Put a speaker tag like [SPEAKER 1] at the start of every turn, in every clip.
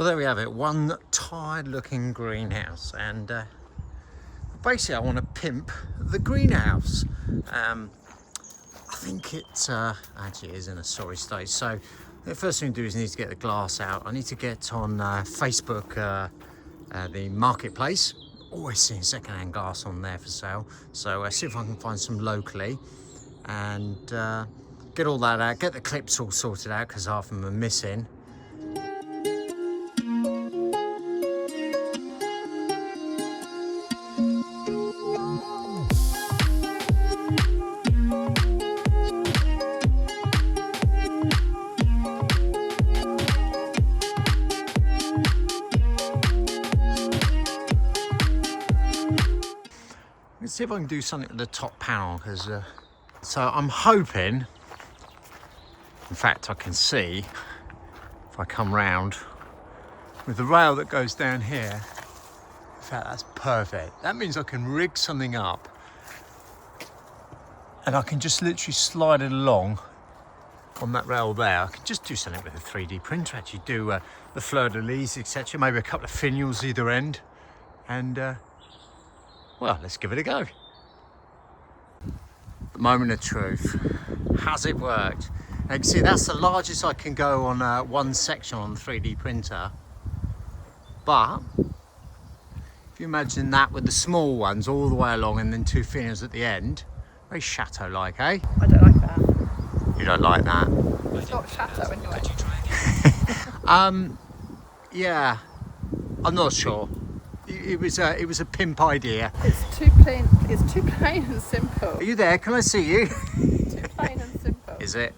[SPEAKER 1] Well, there we have it, one tired looking greenhouse, and basically I want to pimp the greenhouse. I think it actually is in a sorry state, so the first thing to do is need to get the glass out. I need to get on Facebook, the marketplace. Always seeing second-hand glass on there for sale, so see if I can find some locally and get all that out, get the clips all sorted out because half of them are missing. Let's see if I can do something with the top panel, because so I'm hoping, in fact I can see if I come round with the rail that goes down here. In fact, that's perfect. That means I can rig something up and I can just literally slide it along on that rail there. I can just do something with a 3D printer, actually do the fleur-de-lis, etc. Maybe a couple of finials either end, and well, let's give it a go. The moment of truth. Has it worked? You can see that's the largest I can go on one section on the 3D printer. But if you imagine that with the small ones all the way along and then two finials at the end, very chateau-like, eh?
[SPEAKER 2] I don't like that.
[SPEAKER 1] You don't like that?
[SPEAKER 2] It's not chateau anyway.
[SPEAKER 1] Yeah, I'm not sure. It was a pimp idea.
[SPEAKER 2] It's too plain. It's too plain and simple.
[SPEAKER 1] Are you there? Can I see you?
[SPEAKER 2] Too plain and simple.
[SPEAKER 1] Is it?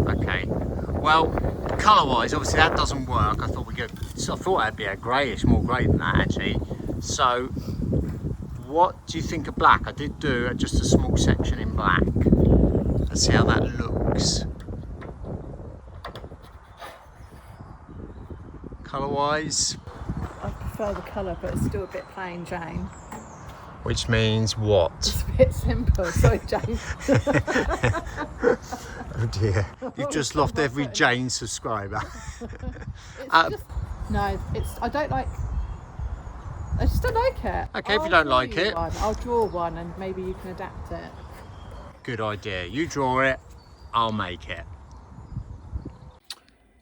[SPEAKER 1] Okay. Well, colour-wise, obviously that doesn't work. I thought that'd be a greyish, more grey than that actually. So, what do you think of black? I did do just a small section in black. Let's see how that looks. Colour-wise.
[SPEAKER 2] I prefer the colour, but it's still a bit plain Jane.
[SPEAKER 1] Which means what?
[SPEAKER 2] It's a bit simple. Sorry, Jane.
[SPEAKER 1] Oh dear, you've just lost every Jane subscriber.
[SPEAKER 2] No, I don't like. I just don't like it.
[SPEAKER 1] Okay, if you don't like it,
[SPEAKER 2] I'll draw one, and maybe you can adapt it.
[SPEAKER 1] Good idea. You draw it, I'll make it.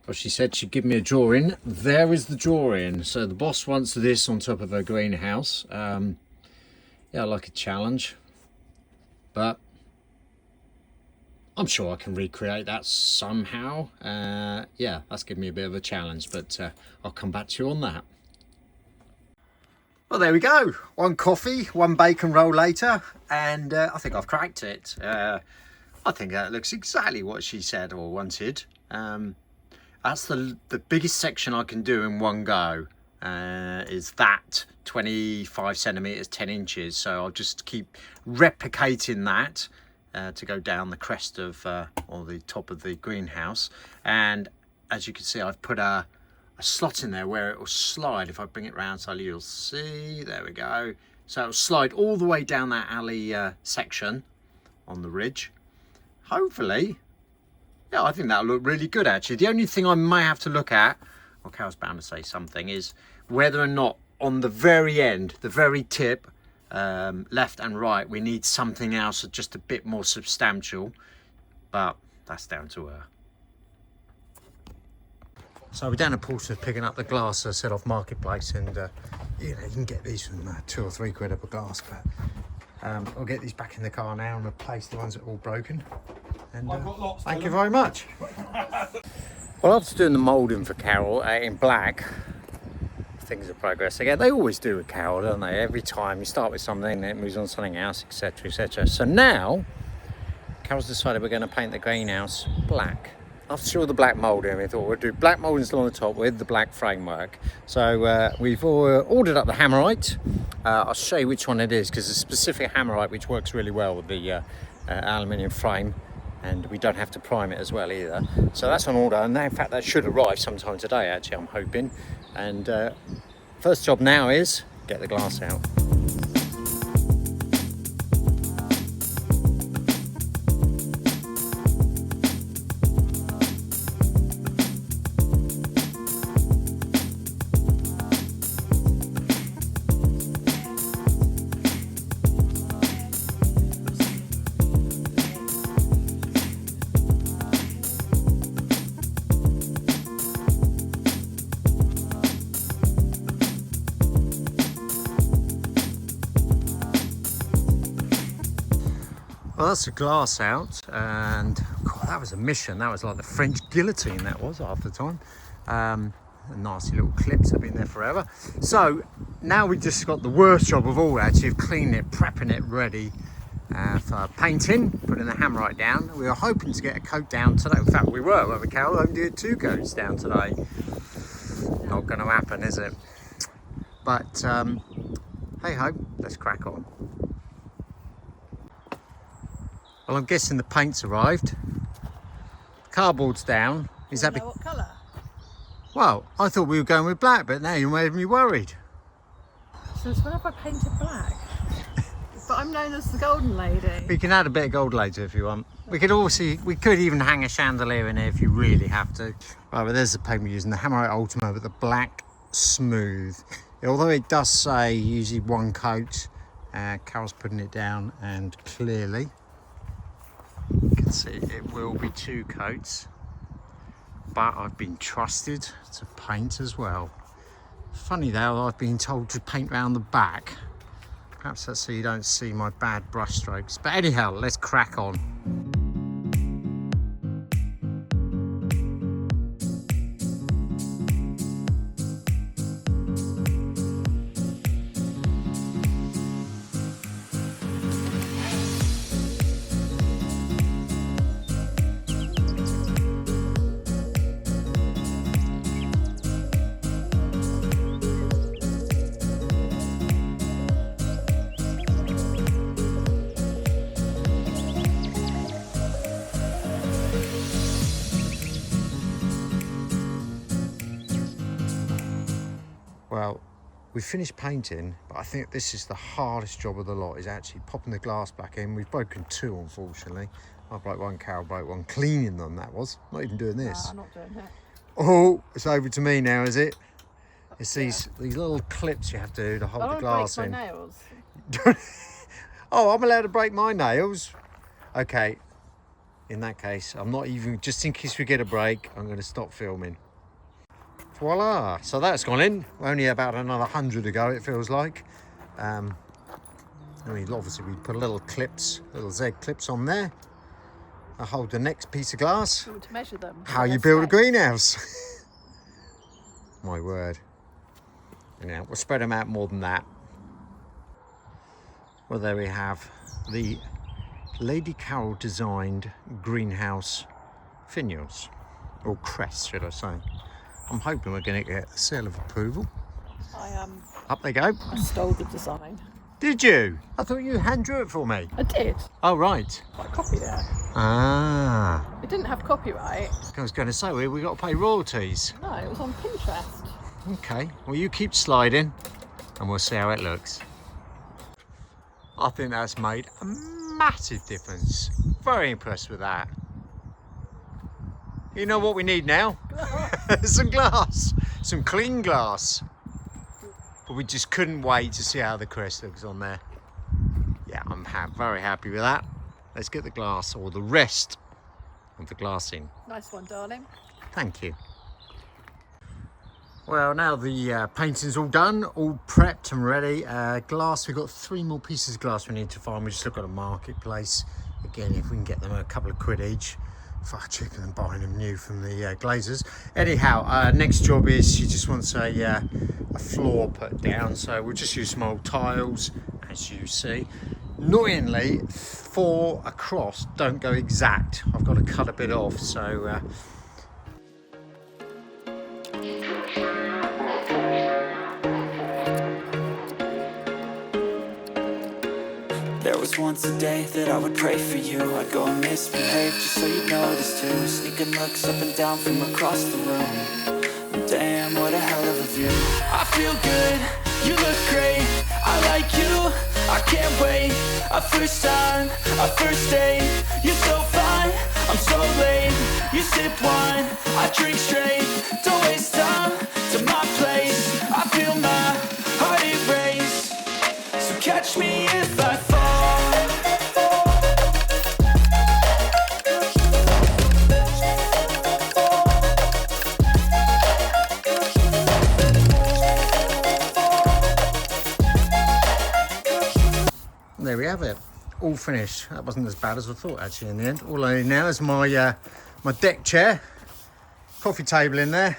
[SPEAKER 1] Well, she said she'd give me a drawing. There is the drawing. So the boss wants this on top of her greenhouse. Yeah, I like a challenge, but I'm sure I can recreate that somehow. Yeah, that's given me a bit of a challenge, but I'll come back to you on that. Well, there we go. One coffee, one bacon roll later, and I think I've cracked it. I think that looks exactly what she said or wanted. That's the biggest section I can do in one go, is that 25 centimeters, 10 inches. So I'll just keep replicating that to go down the crest of, or the top of the greenhouse. And as you can see, I've put a slot in there where it will slide. If I bring it round slightly, you'll see, there we go. So it'll slide all the way down that alley section on the ridge. Hopefully, yeah, I think that'll look really good actually. The only thing I may have to look at, or Carol's bound to say something, is whether or not on the very end, the very tip, left and right, we need something else just a bit more substantial, but that's down to her. So we're down at Portsmouth picking up the glass I said off Marketplace, and you know, you can get these from £2 or £3 up a glass, but I'll get these back in the car now and replace the ones that are all broken. And thank you very much. Well, after doing the moulding for Carol in black, things are progressing again. They always do with Carol, don't they? Every time you start with something, then it moves on to something else, etc, etc. So now Carol's decided we're going to paint the greenhouse black. After all the black moulding, we thought we'd do black moulding still on the top with the black framework. So we've ordered up the hammerite. I'll show you which one it is, because it's a specific hammerite which works really well with the aluminium frame, and we don't have to prime it as well either. So that's on order, and in fact that should arrive sometime today actually, I'm hoping. And first job now is get the glass out. Well, that's the glass out, and God, that was a mission. That was like the French guillotine, that was, half the time. Nasty little clips have been there forever. So now we just got the worst job of all, actually, of cleaning it, prepping it ready for painting, putting the hammerite down. We were hoping to get a coat down today. In fact, we were, weren't we, Carol? Hoping to get 2 coats down today. Not going to happen, is it? But hey ho, let's crack on. Well, I'm guessing the paint's arrived. Cardboard's down. Is that
[SPEAKER 2] what colour?
[SPEAKER 1] Well, I thought we were going with black, but now you made me worried.
[SPEAKER 2] So it's whenever I painted black. But I'm known as the golden lady.
[SPEAKER 1] We can add a bit of gold later if you want. We could even hang a chandelier in here if you really have to. Right, but there's the paint we're using, the Hammerite Ultimo, but the black smooth. Although it does say usually 1 coat, Carol's putting it down, and clearly you can see it will be 2 coats. But I've been trusted to paint as well. Funny though, I've been told to paint round the back. Perhaps that's so you don't see my bad brush strokes. But anyhow, let's crack on. Well, we finished painting, but I think this is the hardest job of the lot, is actually popping the glass back in. We've broken 2, unfortunately. I broke 1, Carol broke 1. Cleaning them, that was. Not even doing this.
[SPEAKER 2] No, I'm not doing it.
[SPEAKER 1] Oh, it's over to me now, is it? It's these little clips you have to do to hold the glass in.
[SPEAKER 2] I don't break my nails.
[SPEAKER 1] Oh, I'm allowed to break my nails? Okay, in that case, I'm not even, just in case we get a break, I'm going to stop filming. Voila, so that's gone in. Only about another 100 to go, it feels like. I mean, obviously we put little clips, little Z clips on there. I hold the next piece of glass.
[SPEAKER 2] To measure them.
[SPEAKER 1] How you build a greenhouse. My word. Yeah, we'll spread them out more than that. Well, there we have the Lady Carol designed greenhouse finials, or crests, should I say. I'm hoping we're going to get a seal of approval. Up they go.
[SPEAKER 2] I stole the design.
[SPEAKER 1] Did you? I thought you hand drew it for me.
[SPEAKER 2] I did.
[SPEAKER 1] Oh, right.
[SPEAKER 2] I copied it.
[SPEAKER 1] Ah.
[SPEAKER 2] It didn't have copyright.
[SPEAKER 1] I was going to say, we got to pay royalties.
[SPEAKER 2] No, it was on Pinterest.
[SPEAKER 1] Okay, well, you keep sliding and we'll see how it looks. I think that's made a massive difference. Very impressed with that. You know what we need now? Some glass, some clean glass. But we just couldn't wait to see how the crest looks on there. Yeah, I'm very happy with that. Let's get the glass, or the rest of the glass in.
[SPEAKER 2] Nice one, darling.
[SPEAKER 1] Thank you. Well, now the painting's all done, all prepped and ready. Glass, we've got 3 more pieces of glass we need to find. We just look at a marketplace. Again, if we can get them a couple of quid each, far cheaper than buying them new from the glazers. Anyhow, next job is she just wants a floor put down, so we'll just use some old tiles, as you see. Annoyingly, 4 across don't go exact. I've got to cut a bit off, so
[SPEAKER 3] There was once a day that I would pray for you. I'd go and misbehave just so you'd notice too. Sneaking looks up and down from across the room. Damn, what a hell of a view. I feel good, you look great. I like you, I can't wait. A first time, a first date. You're so fine, I'm so late. You sip wine, I drink straight. Don't waste time to my place. I feel my heart erase. So catch me if I fall.
[SPEAKER 1] there we have it. all finished. That wasn't as bad as I thought actually in the end. All I need now is my my deck chair, coffee table in there,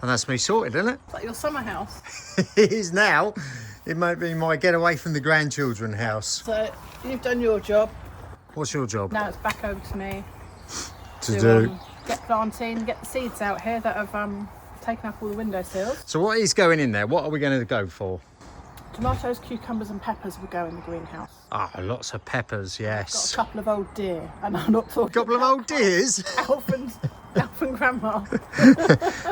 [SPEAKER 1] and that's me sorted, isn't it?
[SPEAKER 2] It's like your summer house.
[SPEAKER 1] It is now. It might be my get away from the grandchildren house.
[SPEAKER 2] So you've done your job.
[SPEAKER 1] What's your job?
[SPEAKER 2] Now it's back over to me
[SPEAKER 1] To do.
[SPEAKER 2] Get planting, get the seeds out here that have taken up all the windowsills.
[SPEAKER 1] So what is going in there? What are we going to go for?
[SPEAKER 2] Tomatoes, cucumbers and peppers will go in the greenhouse.
[SPEAKER 1] Ah, lots of peppers,
[SPEAKER 2] Got
[SPEAKER 1] yes.
[SPEAKER 2] a couple of old deer, and I'm not talking
[SPEAKER 1] Couple of old deers.
[SPEAKER 2] Alf and Grandma.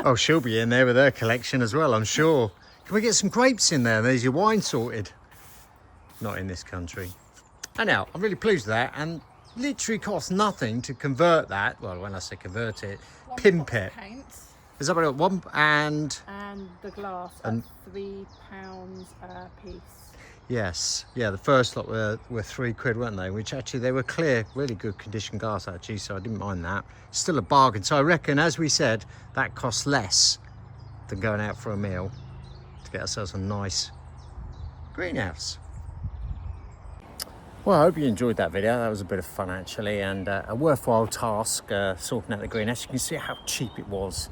[SPEAKER 1] Oh, she'll be in there with her collection as well, I'm sure. Can we get some grapes in there? There's your wine sorted. Not in this country. Anyhow, I'm really pleased with that, and literally costs nothing to convert that. Well, when I say convert it, pimp it.
[SPEAKER 2] Paint
[SPEAKER 1] Is that about one? And
[SPEAKER 2] the glass at
[SPEAKER 1] And-
[SPEAKER 2] £3 a piece.
[SPEAKER 1] yes, yeah, the first lot were £3, weren't they? Which actually they were clear, really good condition glass actually, so I didn't mind that. Still a bargain. So I reckon, as we said, that costs less than going out for a meal to get ourselves a nice greenhouse. Well, I hope you enjoyed that video. That was a bit of fun actually, and a worthwhile task sorting out the greenhouse. You can see how cheap it was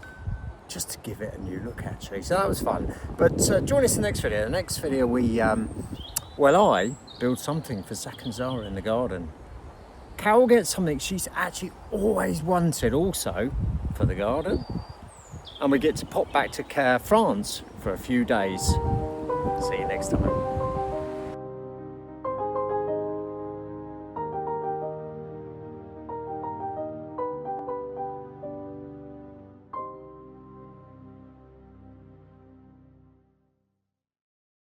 [SPEAKER 1] just to give it a new look actually, so that was fun. But join us in the next video. The next video we I build something for Zach and Zara in the garden. Carol gets something she's actually always wanted also for the garden, and we get to pop back to France for a few days. See you next time.